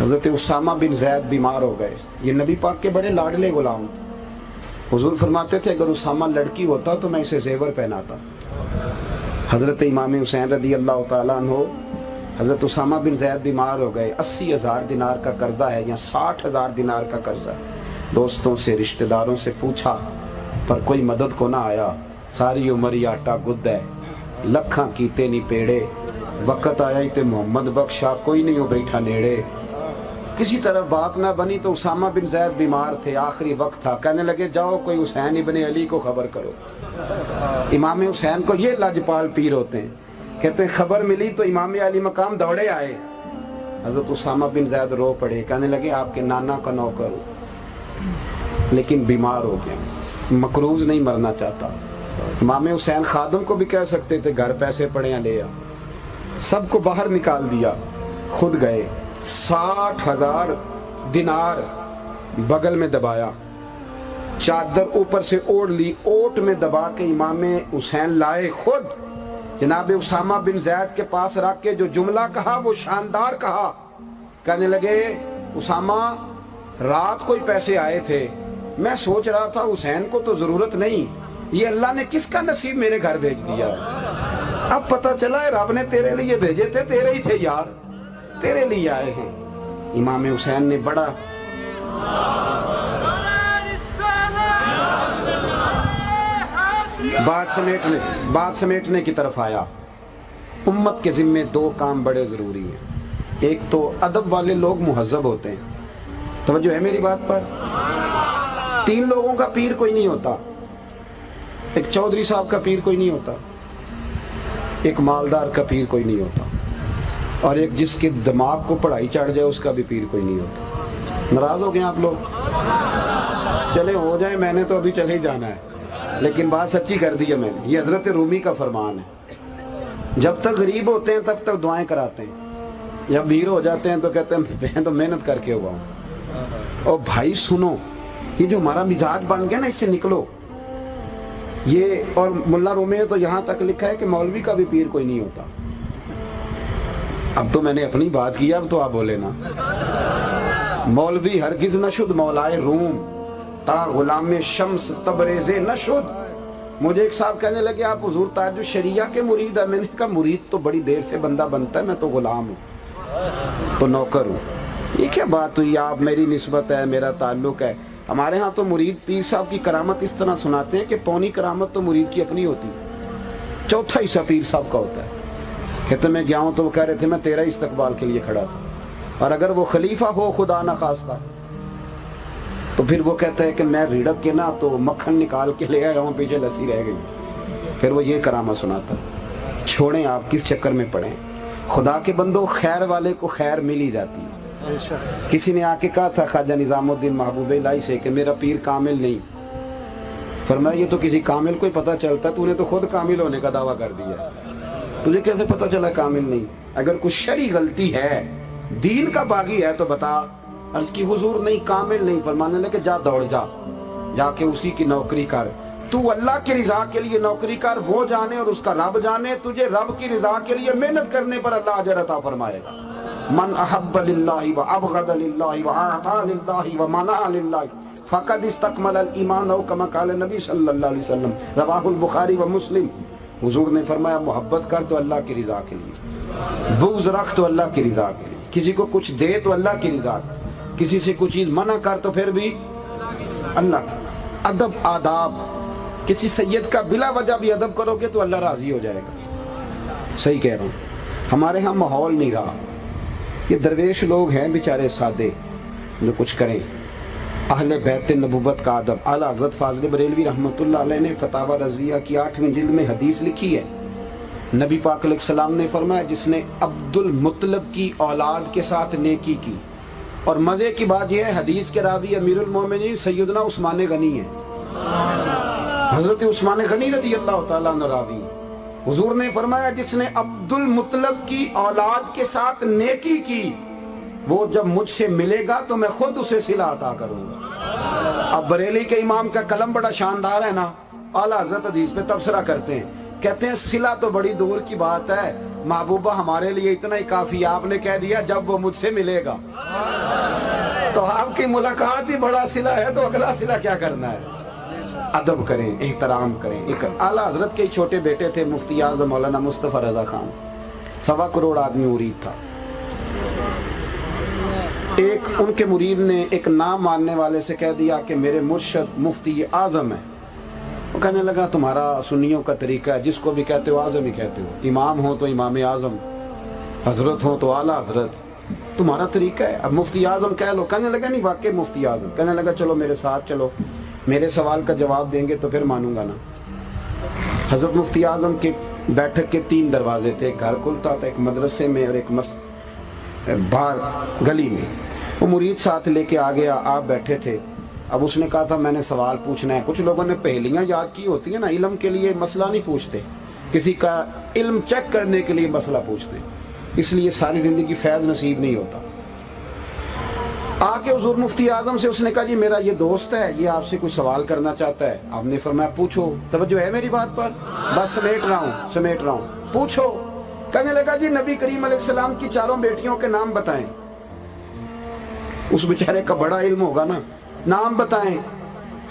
حضرت اسامہ بن زید بیمار ہو گئے. یہ نبی پاک کے بڑے لاڈلے غلام. حضور فرماتے تھے اگر اسامہ لڑکی ہوتا تو میں اسے زیور پہناتا. حضرت امام حسین رضی اللہ تعالیٰ عنہ، حضرت اسامہ بن زید بیمار ہو گئے. 80,000 دینار کا قرضہ ہے یا 60,000 دینار کا قرضہ. دوستوں سے رشتہ داروں سے پوچھا پر کوئی مدد کو نہ آیا. ساری عمر یہ آٹا گد ہے، لکھاں کیتے نہیں پیڑے. وقت آیا ہی تے محمد بخشا، کوئی نہیں ہو بیٹھا نیڑے. کسی طرح بات نہ بنی تو اسامہ بن زید بیمار تھے، آخری وقت تھا. کہنے لگے جاؤ کوئی حسین ابن علی کو خبر کرو. امام حسین کو یہ لاجپال پیر ہوتے ہیں. کہتے ہیں خبر ملی تو امام علی مقام دوڑے آئے. حضرت اسامہ بن زید رو پڑے. کہنے لگے آپ کے نانا کا نوکر ہوں لیکن بیمار ہو گیا، مقروض نہیں مرنا چاہتا. امام حسین خادم کو بھی کہہ سکتے تھے گھر پیسے پڑے ہیں لے آ. سب کو باہر نکال دیا، خود گئے. 60,000 دینار بغل میں دبایا، چادر اوپر سے اوڑھ لی، اوٹ میں دبا کے امام حسین لائے خود. جناب اسامہ بن زید کے پاس رکھ کے جو جملہ کہا وہ شاندار کہا. کہنے لگے اسامہ رات کوئی پیسے آئے تھے، میں سوچ رہا تھا حسین کو تو ضرورت نہیں، یہ اللہ نے کس کا نصیب میرے گھر بھیج دیا. اب پتہ چلا ہے رب نے تیرے لیے بھیجے تھے، تیرے ہی تھے یار، تیرے لیے آئے ہیں. امام حسین نے بڑا بات سمیٹنے کی طرف آیا. امت کے ذمے 2 کام بڑے ضروری ہیں. ایک تو ادب والے لوگ مہذب ہوتے ہیں. توجہ ہے میری بات پر؟ 3 لوگوں کا پیر کوئی نہیں ہوتا. ایک چودھری صاحب کا پیر کوئی نہیں ہوتا، ایک مالدار کا پیر کوئی نہیں ہوتا، اور ایک جس کے دماغ کو پڑھائی چڑھ جائے اس کا بھی پیر کوئی نہیں ہوتا. ناراض ہو گئے آپ لوگ؟ چلے ہو جائیں، میں نے تو ابھی چلے ہی جانا ہے، لیکن بات سچی کر دی ہے میں نے. یہ حضرت رومی کا فرمان ہے. جب تک غریب ہوتے ہیں تب تک دعائیں کراتے ہیں، جب بھیر ہو جاتے ہیں تو کہتے ہیں میں تو محنت کر کے ہوا ہوں. اور بھائی سنو، یہ جو ہمارا مزاج بن گیا نا، اس سے نکلو. یہ اور ملا رومی نے تو یہاں تک لکھا ہے کہ مولوی کا بھی پیر کوئی نہیں ہوتا. اب تو میں نے اپنی بات کی، اب تو آپ بولے نا. مولوی ہرگز نہ شد مولائے روم، تا غلام شمس تبریز نہ شد. مجھے ایک صاحب کہنے لگے آپ حضور تاج الشریعہ کے مرید ہیں. میں نے کہا مرید تو بڑی دیر سے بندہ بنتا ہے، میں تو غلام ہوں، تو نوکر ہوں. یہ کیا بات ہوئی؟ آپ میری نسبت ہے، میرا تعلق ہے. ہمارے ہاں تو مرید پیر صاحب کی کرامت اس طرح سناتے ہیں کہ پونی کرامت تو مرید کی اپنی ہوتی ہے، 1/4 حصہ پیر صاحب کا ہوتا ہے. کہتے میں گیا ہوں تو وہ کہہ رہے تھے میں تیرا استقبال کے لیے کھڑا تھا، اور اگر وہ خلیفہ ہو خدا نہ خواستہ تو پھر وہ کہتا ہے کہ میں ریڑک کے نا تو مکھن نکال کے لے آیا ہوں، پیچھے لسی رہ گئی. پھر وہ یہ کرامت سناتا. چھوڑیں، آپ کس چکر میں پڑیں. خدا کے بندوں، خیر والے کو خیر مل ہی جاتی ہے. کسی نے آ کے کہا تھا خواجہ نظام الدین محبوب الہی سے کہ میرا پیر کامل نہیں. فرمایا یہ تو کسی کامل کو ہی پتہ چلتا، تو نے تو خود کامل ہونے کا دعویٰ کر دیا. تجھے کیسے پتہ چلا کامل نہیں؟ اگر کچھ شرعی غلطی ہے، دین کا باغی ہے تو بتا. عرض کی حضور نہیں، کامل نہیں. فرمانے لگے جا دوڑ جا کے اسی کی نوکری کر. تو اللہ کی رضا کے لیے نوکری کر، وہ جانے اور اس کا رب جانے. تجھے رب کی رضا کے لیے محنت کرنے پر اللہ اجر عطا فرمائے گا. من احب للہ و ابغض للہ و اعطى للہ و منع للہ فقد استکمل الایمان، او کما قال نبی صلی اللہ علیہ وسلم، رواہ البخاری و مسلم. حضور نے فرمایا محبت کر تو اللہ کی رضا کے لیے، بغض رکھ تو اللہ کی رضا کے لیے، کسی کو کچھ دے تو اللہ کی رضا، کسی سے کچھ چیز منع کر تو پھر بھی اللہ کی. ادب آداب، کسی سید کا بلا وجہ بھی ادب کرو گے تو اللہ راضی ہو جائے گا. صحیح کہہ رہا ہوں. ہمارے ہاں ماحول نہیں رہا. یہ درویش لوگ ہیں بیچارے سادے جو کچھ کریں. اہل بیت نبوت کا ادب. اعلیٰ حضرت فاضل بریلوی رحمۃ اللہ علیہ نے فتاوی رضویہ کی 8ویں جلد میں حدیث لکھی ہے. نبی پاک علیہ السلام نے فرمایا جس نے عبد المطلب کی اولاد کے ساتھ نیکی کی. اور مزے کی بات یہ ہے حدیث کے راوی امیر المومنین سیدنا عثمان غنی ہیں. حضرت عثمان غنی رضی اللہ تعالیٰ عنہ راوی. حضور نے فرمایا جس نے عبد المطلب کی اولاد کے ساتھ نیکی کی وہ جب مجھ سے ملے گا تو میں خود اسے صلہ عطا کروں گا. اب بریلی کے امام کا قلم بڑا شاندار ہے نا. اعلیٰ حضرت حدیث پہ تبصرہ کرتے ہیں، کہتے ہیں صلہ تو بڑی دور کی بات ہے، महबूबा हमारे लिए इतना ही काफी है। आपने कह दिया जब वो मुझसे मिलेगा। तो आपकी मुलाकात ही बड़ा सिला है, तो अगला सिला क्या करना है? अदब करें, एहतराम करें। एक आला हजरत के छोटे बेटे थे, मुफ्ती आज़म मौलाना मुस्तफ़ा रज़ा खान। 1.25 करोड़ आदमी मुरीद था। एक उनके मुरीद ने एक नाम मानने वाले से कह दिया कि मेरे मुर्शद मुफ्ती आज़म है। वो कहने लगा तुम्हारा सुन्नियों का तरीका है, जिसको भी कहते हो आज़म ही कहते हो, इमाम हो तो इमाम आज़म, हजरत हो तो आला हजरत, तुम्हारा तरीका है, अब मुफ्ती आज़म कह लो। कहने लगा नहीं वाकई मुफ्ती आज़म। कहने लगा चलो मेरे साथ चलो, मेरे सवाल का जवाब देंगे तो फिर मानूंगा ना। हजरत मुफ्ती आज़म के बैठक के 3 दरवाजे थे, एक घर खुलता था, एक मदरसे में और एक बाहर गली में। वो मुरीद साथ लेके आ गया, आप बैठे थे। अब उसने कहा था मैंने सवाल पूछना है। कुछ लोगों ने पहेलियां याद की होती है ना, इल्म के लिए मसला नहीं पूछते, किसी का इल्म चेक करने के लिए मसला पूछते, इसलिए सारी जिंदगी फैज नसीब नहीं होता। आके हुजूर मुफ्ती आज़म से उसने कहा जी मेरा ये दोस्त है, ये आपसे कुछ सवाल करना चाहता है। आपने फरमाया पूछो। तवज्जो है मेरी बात पर? बस समेट रहा हूँ, पूछो। कहने लगा जी नबी करीम अलैहिस्सलाम की 4 बेटियों के नाम बताएं। उस बेचारे का बड़ा इल्म होगा ना, नाम बताएं।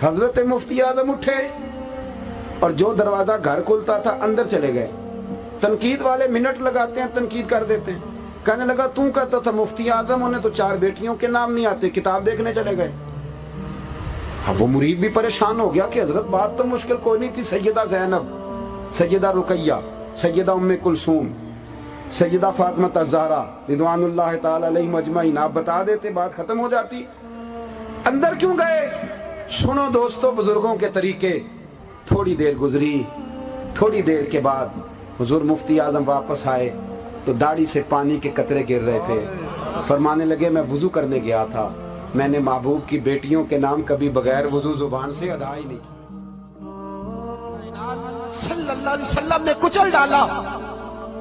हजरत मुफ्ती आज़म उठे और जो दरवाजा घर खुलता था अंदर चले गए। तनकीद वाले मिनट लगाते हैं, तनकीद कर देते हैं। कहने लगा तू कहता था मुफ्ती आज़म, उन्हें तो 4 बेटियों के नाम नहीं आते, किताब देखने चले गए। अब वो मुरीद भी परेशान हो गया कि हजरत बात तो मुश्किल कोई नहीं थी। सैयदा ज़ैनब, सैयदा रुकैया, सैयदा उम्मे कुलसूम, सैयदा फातिमा ज़हरा रिदवानुल्लाह ताला अलैहिम अजमईन, आप बता देते बात खत्म हो जाती। अंदर क्यों गए? सुनो दोस्तों बुजुर्गों के तरीके। थोड़ी देर गुजरी, थोड़ी देर के बाद हुजूर मुफ्ती आज़म वापस आए तो दाढ़ी से पानी के कतरे गिर रहे थे। फरमाने लगे मैं वुजू करने गया था, मैंने महबूब की बेटियों के नाम कभी बगैर वुजू जुबान से अदा ही नहीं किया। सल्लल्लाहु अलैहि वसल्लम ने कुचल डाला।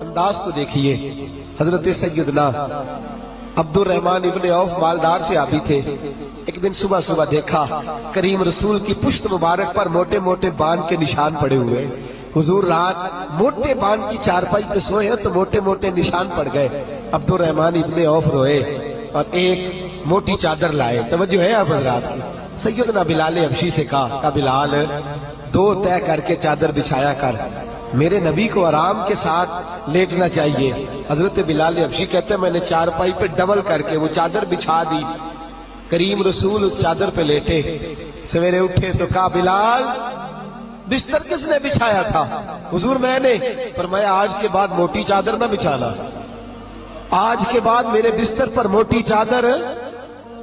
अंदाज तो देखिए, हजरत सैयदना अब्दुर रहमान इब्ने औफ मालदार से आबी थे। एक दिन सुबह सुबह देखा करीम रसूल की पुश्त मुबारक पर मोटे मोटे बान के निशान पड़े हुए। हुजूर रात मोटे बान की चारपाई पे सोए हैं तो मोटे मोटे निशान पड़ गए। अब्दुर रहमान इब्ने औफ रोए और एक मोटी चादर लाए। तवज्जो है आप हजरात की। सैयदना बिलाल हबशी से कहा बिलाल 2 तय करके चादर बिछाया कर, मेरे नबी को आराम के साथ लेटना चाहिए। हजरत बिलाल हबशी कहते हैं मैंने चारपाई पे डबल करके वो चादर बिछा दी। करीम रसूल उस चादर पे लेटे। सवेरे उठे तो कहा बिलाल बिस्तर किसने बिछाया था? हुजूर मैंने। फरमाया आज के बाद मोटी चादर ना बिछाना, आज के बाद मेरे बिस्तर पर मोटी चादर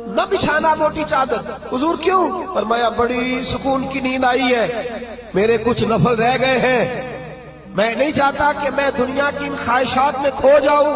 न बिछाना। मोटी चादर। हुजूर क्यों? फरमाया बड़ी सुकून की नींद आई है, मेरे कुछ नफल रह गए हैं, मैं नहीं चाहता कि मैं दुनिया की इन ख्वाहिशात में खो जाऊं,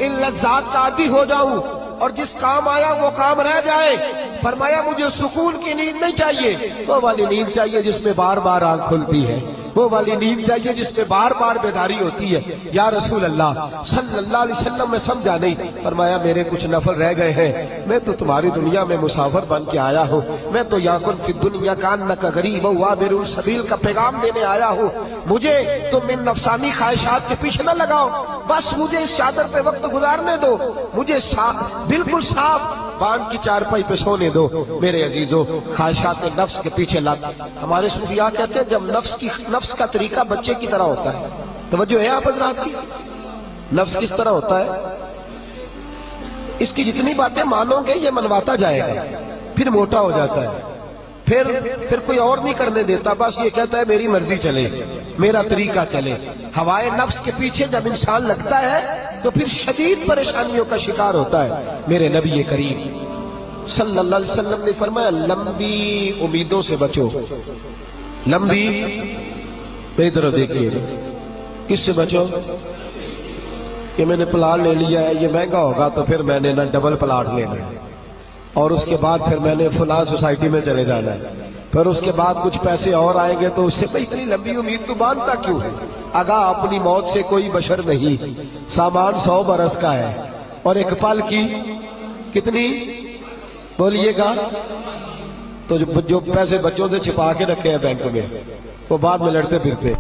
इन लज्जात का आदी हो जाऊं और जिस काम आया वो काम रह जाए। फरमाया मुझे सुकून की नींद नहीं चाहिए, वो वाली नींद चाहिए जिसमें बार बार आंख खुलती है, वो वाली नींद चाहिए जिसमें बार बार बेदारी होती है। या रसूल अल्लाह सल्लल्लाहु अलैहि वसल्लम, मैं समझा नहीं। फरमाया मेरे कुछ नफल रह गए हैं, मैं तो तुम्हारी दुनिया में मुसाफिर बन के आया हूँ, मैं तो याकुल फी दुनिया कान्नका गरीब व आबिरुल सबील का पैगाम देने आया हूँ। मुझे तुम इन नफसानी ख्वाहिशात के पीछे न लगाओ, बस मुझे इस चादर पे वक्त गुजारने दो, मुझे बिल्कुल साफ बांध की चारपाई पे सोने दो। मेरे अजीजों, ख्वाहिशात नफ्स के पीछे लग। हमारे सूफिया कहते हैं जब नफ्स का तरीका बच्चे की तरह होता है। तवज्जो है आप हजरात की? नफ्स किस तरह होता है? इसकी जितनी बातें मानोगे ये मनवाता जाएगा, फिर मोटा हो जाता है, फिर कोई और नहीं करने देता, बस ये कहता है मेरी मर्जी चले, मेरा तरीका चले। हवाए नफ्स के पीछे जब इंसान लगता है तो फिर शदीद परेशानियों का शिकार होता है। मेरे नबी करीम सल्लल्लाहु अलैहि वसल्लम ने फरमाया लंबी उम्मीदों से बचो। लंबी, मेरी तरफ देखिए, किससे बचो? कि मैंने प्लाट ले लिया है, ये महंगा होगा तो फिर मैंने ना डबल प्लाट लेना है, और उसके बाद फिर मैंने फुला सोसाइटी में चले जाना है, फिर उसके बाद कुछ पैसे और आएंगे तो उससे भाई इतनी लंबी उम्मीद तो बांधता क्यों है? आगा अपनी मौत से कोई बशर नहीं, सामान 100 बरस का है और एक पल की कितनी बोलिएगा। तो जो पैसे बच्चों से छिपा के रखे हैं बैंक में, वो बाद में लड़ते फिरते।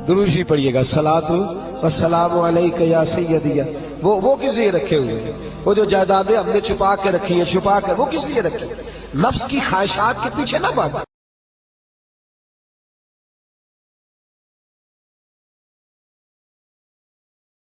दुरूद शरीफ पढ़िएगा, सलातु والسلام علیک یا سیدی، وہ کس لیے رکھے ہوئے ہیں؟ وہ جو جائیدادیں ہم نے چھپا کے رکھی ہیں، چھپا کے، وہ کس لیے رکھی ہیں؟ نفس کی خواہشات کے پیچھے نہ بھاگو۔